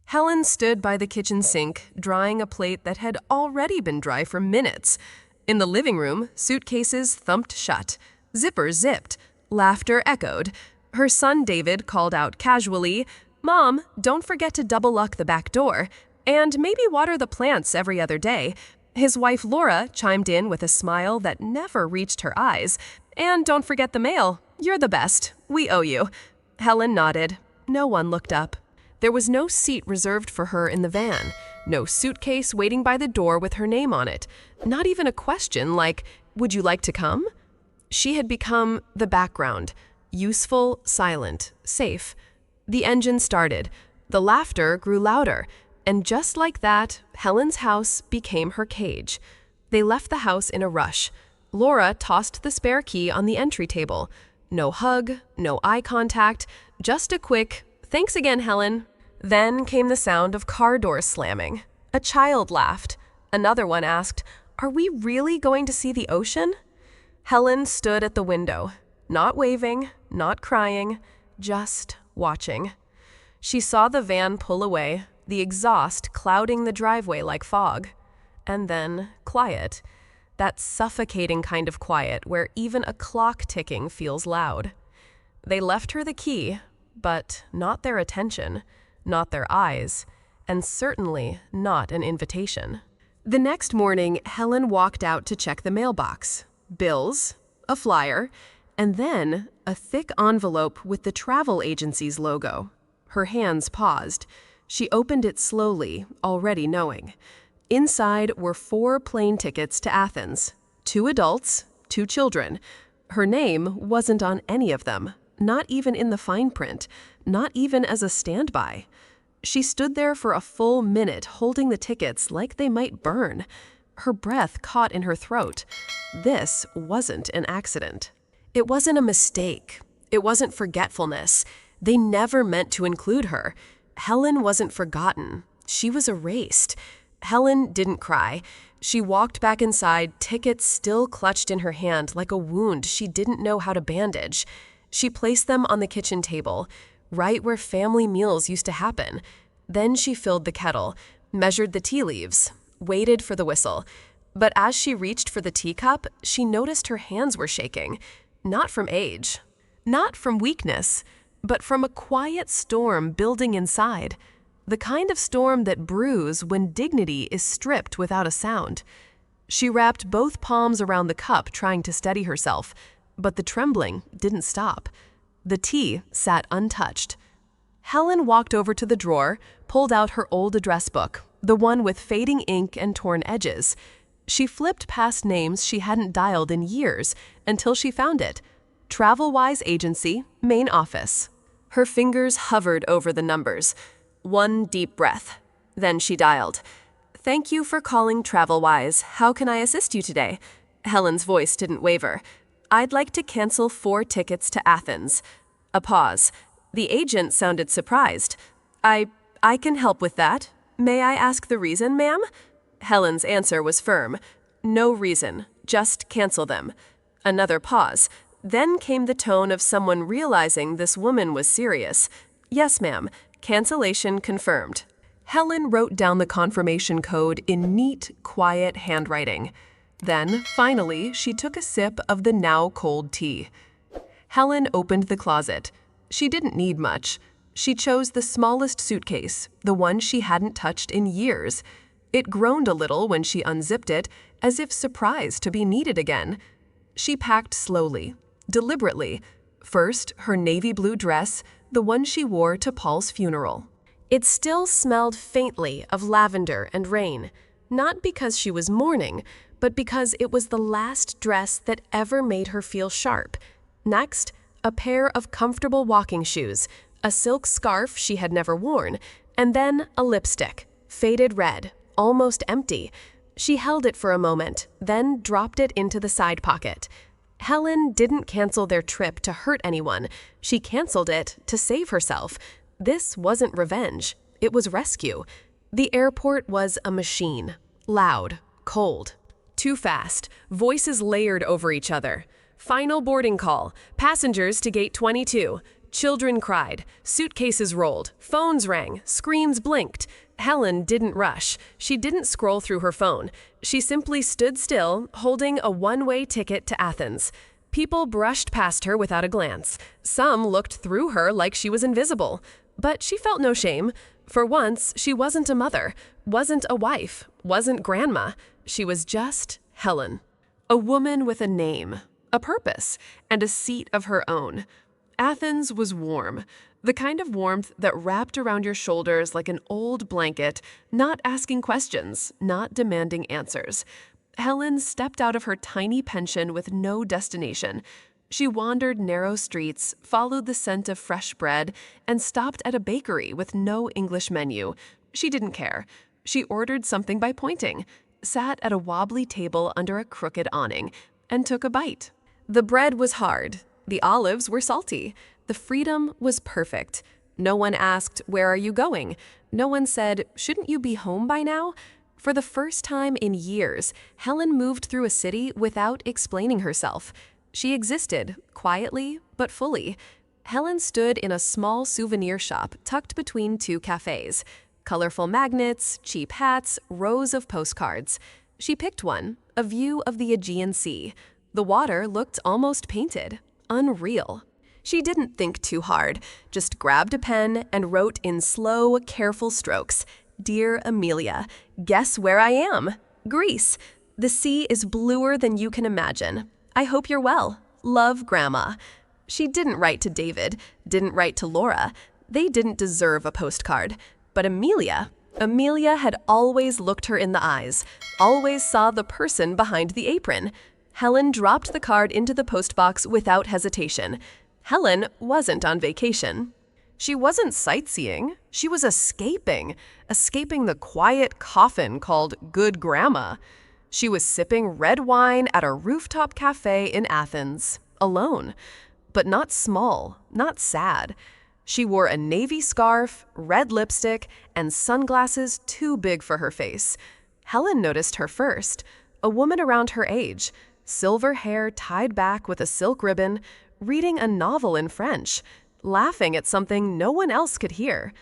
Helen stood by the kitchen sink, drying a plate that had already been dry for minutes. In the living room, suitcases thumped shut, zippers zipped, laughter echoed. Her son David called out casually, "Mom, don't forget to double lock the back door, and maybe water the plants every other day." His wife Laura chimed in with a smile that never reached her eyes, "And don't forget the mail. You're the best. We owe you." Helen nodded. No one looked up. There was no seat reserved for her in the van, no suitcase waiting by the door with her name on it, not even a question like, "Would you like to come?" She had become the background, useful, silent, safe. The engine started. The laughter grew louder. And just like that, Helen's house became her cage. They left the house in a rush. Laura tossed the spare key on the entry table. No hug, no eye contact, just a quick, "Thanks again, Helen." Then came the sound of car doors slamming. A child laughed. Another one asked, "Are we really going to see the ocean?" Helen stood at the window, not waving, not crying, just watching. She saw the van pull away, the exhaust clouding the driveway like fog. And then quiet. That suffocating kind of quiet where even a clock ticking feels loud. They left her the key, but not their attention, not their eyes, and certainly not an invitation. The next morning, Helen walked out to check the mailbox. Bills, a flyer, and then a thick envelope with the travel agency's logo. Her hands paused. She opened it slowly, already knowing. Inside were 4 plane tickets to Athens. 2 adults, 2 children. Her name wasn't on any of them, not even in the fine print, not even as a standby. She stood there for a full minute holding the tickets like they might burn. Her breath caught in her throat. This wasn't an accident. It wasn't a mistake. It wasn't forgetfulness. They never meant to include her. Helen wasn't forgotten. She was erased. Helen didn't cry. She walked back inside, tickets still clutched in her hand like a wound she didn't know how to bandage. She placed them on the kitchen table, right where family meals used to happen. Then she filled the kettle, measured the tea leaves, waited for the whistle. But as she reached for the teacup, she noticed her hands were shaking. Not from age, not from weakness, but from a quiet storm building inside. The kind of storm that brews when dignity is stripped without a sound. She wrapped both palms around the cup, trying to steady herself, but the trembling didn't stop. The tea sat untouched. Helen walked over to the drawer, pulled out her old address book, the one with fading ink and torn edges. She flipped past names she hadn't dialed in years until she found it. Travel-Wise Agency, main office. Her fingers hovered over the numbers. One deep breath. Then she dialed. "Thank you for calling Travel-Wise. How can I assist you today?" Helen's voice didn't waver. "I'd like to cancel 4 tickets to Athens." A pause. The agent sounded surprised. I can help with that. May I ask the reason, ma'am?" Helen's answer was firm. "No reason. Just cancel them." Another pause. Then came the tone of someone realizing this woman was serious. "Yes, ma'am. Cancellation confirmed." Helen wrote down the confirmation code in neat, quiet handwriting. Then, finally, she took a sip of the now cold tea. Helen opened the closet. She didn't need much. She chose the smallest suitcase, the one she hadn't touched in years. It groaned a little when she unzipped it, as if surprised to be needed again. She packed slowly, deliberately. First, her navy blue dress, the one she wore to Paul's funeral. It still smelled faintly of lavender and rain, not because she was mourning, but because it was the last dress that ever made her feel sharp. Next, a pair of comfortable walking shoes, a silk scarf she had never worn, and then a lipstick, faded red, almost empty. She held it for a moment, then dropped it into the side pocket. Helen didn't cancel their trip to hurt anyone. She canceled it to save herself. This wasn't revenge. It was rescue. The airport was a machine. Loud, cold. Too fast. Voices layered over each other. Final boarding call. Passengers to gate 22. Children cried, suitcases rolled, phones rang, screens blinked. Helen didn't rush. She didn't scroll through her phone. She simply stood still, holding a one-way ticket to Athens. People brushed past her without a glance. Some looked through her like she was invisible. But she felt no shame. For once, she wasn't a mother, wasn't a wife, wasn't grandma. She was just Helen. A woman with a name, a purpose, and a seat of her own. Athens was warm, the kind of warmth that wrapped around your shoulders like an old blanket, not asking questions, not demanding answers. Helen stepped out of her tiny pension with no destination. She wandered narrow streets, followed the scent of fresh bread, and stopped at a bakery with no English menu. She didn't care. She ordered something by pointing, sat at a wobbly table under a crooked awning, and took a bite. The bread was hard. The olives were salty. The freedom was perfect. No one asked, "Where are you going?" No one said, "Shouldn't you be home by now?" For the first time in years, Helen moved through a city without explaining herself. She existed, quietly but fully. Helen stood in a small souvenir shop tucked between two cafes. Colorful magnets, cheap hats, rows of postcards. She picked one, a view of the Aegean Sea. The water looked almost painted. Unreal. She didn't think too hard, just grabbed a pen and wrote in slow, careful strokes, "Dear Amelia, guess where I am? Greece. The sea is bluer than you can imagine. I hope you're well. Love, Grandma." She didn't write to David, didn't write to Laura. They didn't deserve a postcard. But Amelia had always looked her in the eyes, always saw the person behind the apron. Helen dropped the card into the postbox without hesitation. Helen wasn't on vacation. She wasn't sightseeing. She was escaping the quiet coffin called Good Grandma. She was sipping red wine at a rooftop cafe in Athens, alone, but not small, not sad. She wore a navy scarf, red lipstick, and sunglasses too big for her face. Helen noticed her first, a woman around her age, silver hair tied back with a silk ribbon, reading a novel in French, laughing at something no one else could hear.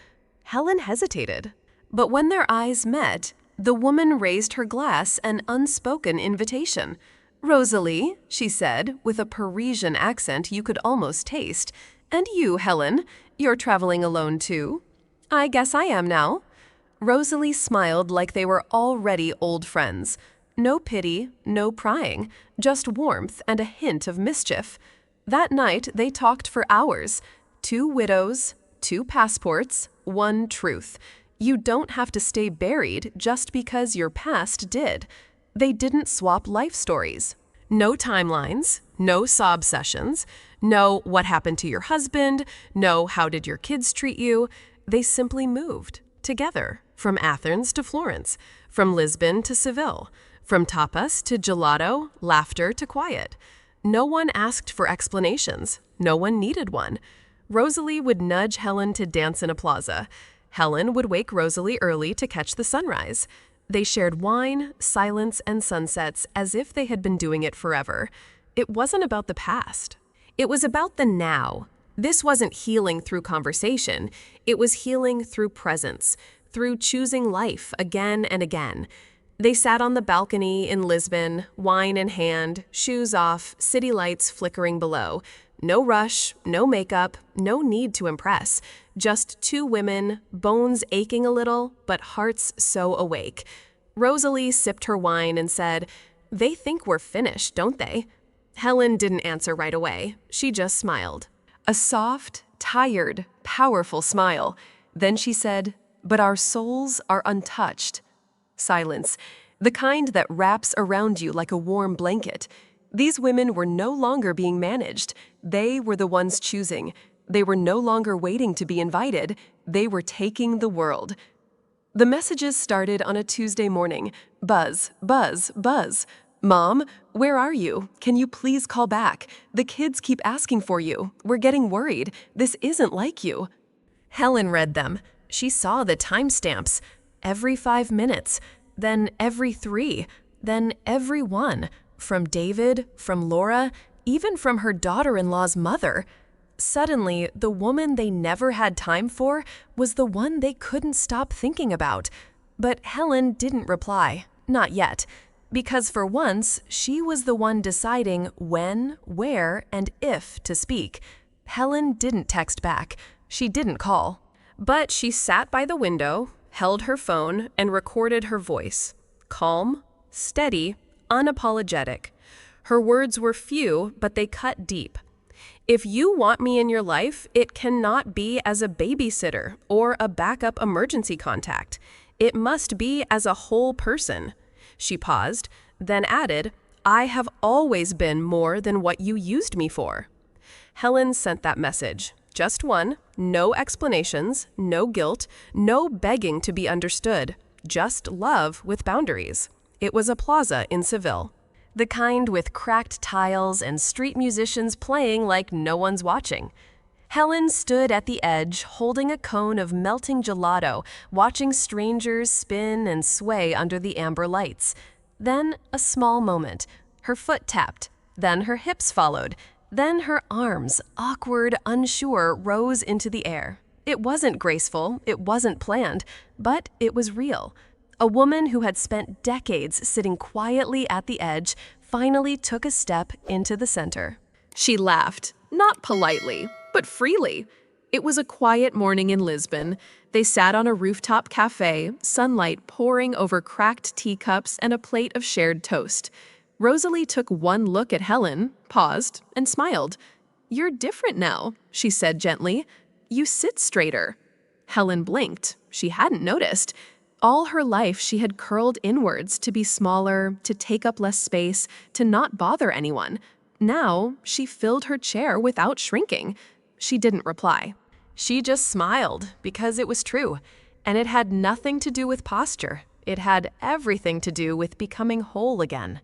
Helen hesitated, but when their eyes met, the woman raised her glass, an unspoken invitation. "Rosalie," she said, with a Parisian accent you could almost taste. "And you, Helen, you're traveling alone too?" "I guess I am now." Rosalie smiled like they were already old friends. No pity, no prying, just warmth and a hint of mischief. That night they talked for hours. 2 widows, 2 passports, 1 truth. You don't have to stay buried just because your past did. They didn't swap life stories. No timelines, no sob sessions, no what happened to your husband, no how did your kids treat you. They simply moved, together, from Athens to Florence, from Lisbon to Seville, from tapas to gelato, laughter to quiet. No one asked for explanations. No one needed one. Rosalie would nudge Helen to dance in a plaza. Helen would wake Rosalie early to catch the sunrise. They shared wine, silence, and sunsets as if they had been doing it forever. It wasn't about the past. It was about the now. This wasn't healing through conversation. It was healing through presence, through choosing life again and again. They sat on the balcony in Lisbon, wine in hand, shoes off, city lights flickering below. No rush, no makeup, no need to impress. Just 2 women, bones aching a little, but hearts so awake. Rosalie sipped her wine and said, "They think we're finished, don't they?" Helen didn't answer right away. She just smiled. A soft, tired, powerful smile. Then she said, "But our souls are untouched." Silence, the kind that wraps around you like a warm blanket. These women were no longer being managed. They were the ones choosing. They were no longer waiting to be invited. They were taking the world. The messages started on a Tuesday morning. Buzz, buzz, buzz. "Mom, where are you? Can you please call back? The kids keep asking for you. We're getting worried. This isn't like you." Helen read them. She saw the timestamps. Every 5 minutes, then every 3, then every 1, from David, from Laura, even from her daughter-in-law's mother. Suddenly, the woman they never had time for was the one they couldn't stop thinking about. But Helen didn't reply, not yet, because for once, she was the one deciding when, where, and if to speak. Helen didn't text back. She didn't call. But she sat by the window, held her phone, and recorded her voice. Calm, steady, unapologetic. Her words were few, but they cut deep. If you want me in your life, it cannot be as a babysitter or a backup emergency contact. It must be as a whole person. She paused, then added, I have always been more than what you used me for. Helen sent that message. Just one, no explanations, no guilt, no begging to be understood, just love with boundaries. It was a plaza in Seville. The kind with cracked tiles and street musicians playing like no one's watching. Helen stood at the edge, holding a cone of melting gelato, watching strangers spin and sway under the amber lights. Then a small moment. Her foot tapped. Then her hips followed. Then her arms, awkward, unsure, rose into the air. It wasn't graceful, it wasn't planned, but it was real. A woman who had spent decades sitting quietly at the edge finally took a step into the center. She laughed, not politely, but freely. It was a quiet morning in Lisbon. They sat on a rooftop cafe, sunlight pouring over cracked teacups and a plate of shared toast. Rosalie took one look at Helen, paused, and smiled. You're different now, she said gently. You sit straighter. Helen blinked. She hadn't noticed. All her life she had curled inwards to be smaller, to take up less space, to not bother anyone. Now she filled her chair without shrinking. She didn't reply. She just smiled because it was true, and it had nothing to do with posture. It had everything to do with becoming whole again.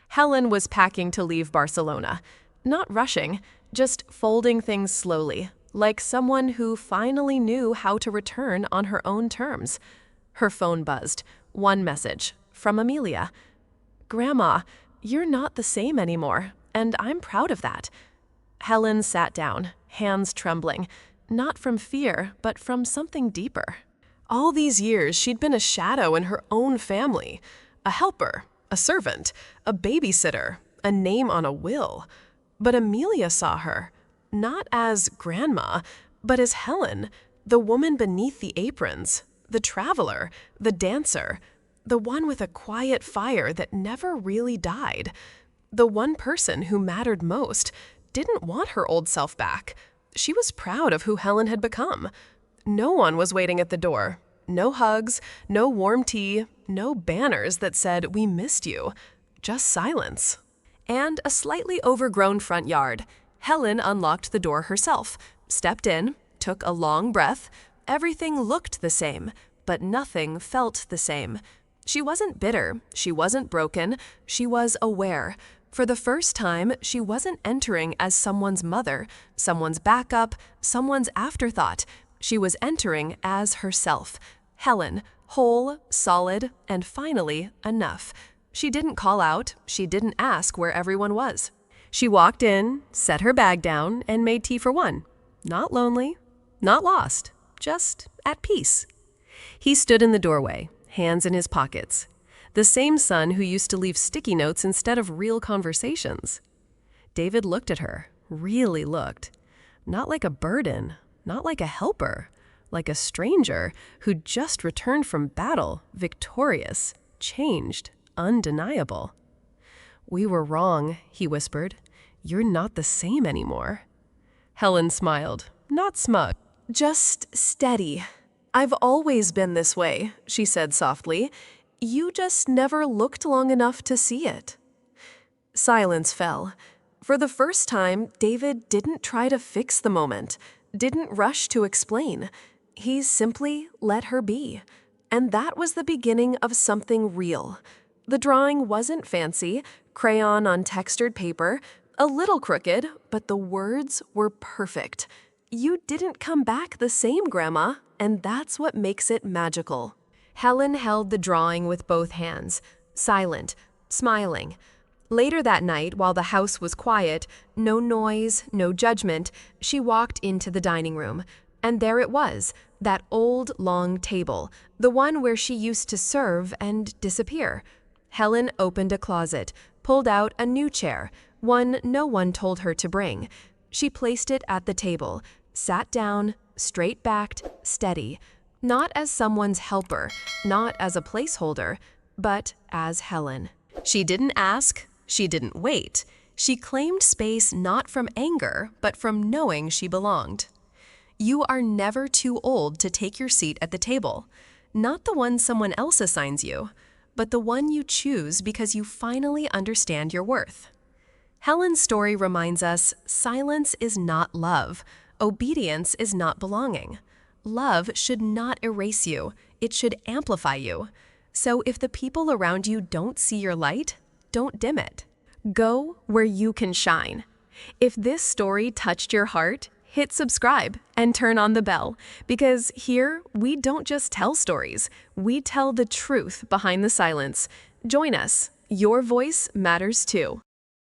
Helen was packing to leave Barcelona. Not rushing, just folding things slowly, like someone who finally knew how to return on her own terms. Her phone buzzed. One message, from Amelia. Grandma, you're not the same anymore, and I'm proud of that. Helen sat down, hands trembling, not from fear, but from something deeper. All these years, she'd been a shadow in her own family, a helper, a servant, a babysitter, a name on a will. But Amelia saw her, not as Grandma, but as Helen, the woman beneath the aprons, the traveler, the dancer, the one with a quiet fire that never really died. The one person who mattered most didn't want her old self back. She was proud of who Helen had become. No one was waiting at the door. No hugs, no warm tea, no banners that said, "We missed you." Just silence. And a slightly overgrown front yard. Helen unlocked the door herself, stepped in, took a long breath. Everything looked the same, but nothing felt the same. She wasn't bitter, she wasn't broken, she was aware. For the first time, she wasn't entering as someone's mother, someone's backup, someone's afterthought. She was entering as herself. Helen, whole, solid, and finally enough. She didn't call out, she didn't ask where everyone was. She walked in, set her bag down, and made tea for one. Not lonely, not lost, just at peace. He stood in the doorway, hands in his pockets. The same son who used to leave sticky notes instead of real conversations. David looked at her, really looked. Not like a burden, not like a helper, like a stranger who'd just returned from battle, victorious, changed, undeniable. "We were wrong," he whispered. "You're not the same anymore." Helen smiled, not smug, just steady. "I've always been this way," she said softly. "You just never looked long enough to see it." Silence fell. For the first time, David didn't try to fix the moment, didn't rush to explain. He simply let her be. And that was the beginning of something real. The drawing wasn't fancy, crayon on textured paper, a little crooked, but the words were perfect. You didn't come back the same, Grandma, and that's what makes it magical. Helen held the drawing with both hands, silent, smiling. Later that night, while the house was quiet, no noise, no judgment, she walked into the dining room. And there it was, that old, long table, the one where she used to serve and disappear. Helen opened a closet, pulled out a new chair, one no one told her to bring. She placed it at the table, sat down, straight-backed, steady, not as someone's helper, not as a placeholder, but as Helen. She didn't ask, she didn't wait. She claimed space not from anger, but from knowing she belonged. You are never too old to take your seat at the table, not the one someone else assigns you, but the one you choose because you finally understand your worth. Helen's story reminds us silence is not love. Obedience is not belonging. Love should not erase you. It should amplify you. So if the people around you don't see your light, don't dim it. Go where you can shine. If this story touched your heart, hit subscribe and turn on the bell, because here we don't just tell stories, we tell the truth behind the silence. Join us. Your voice matters too.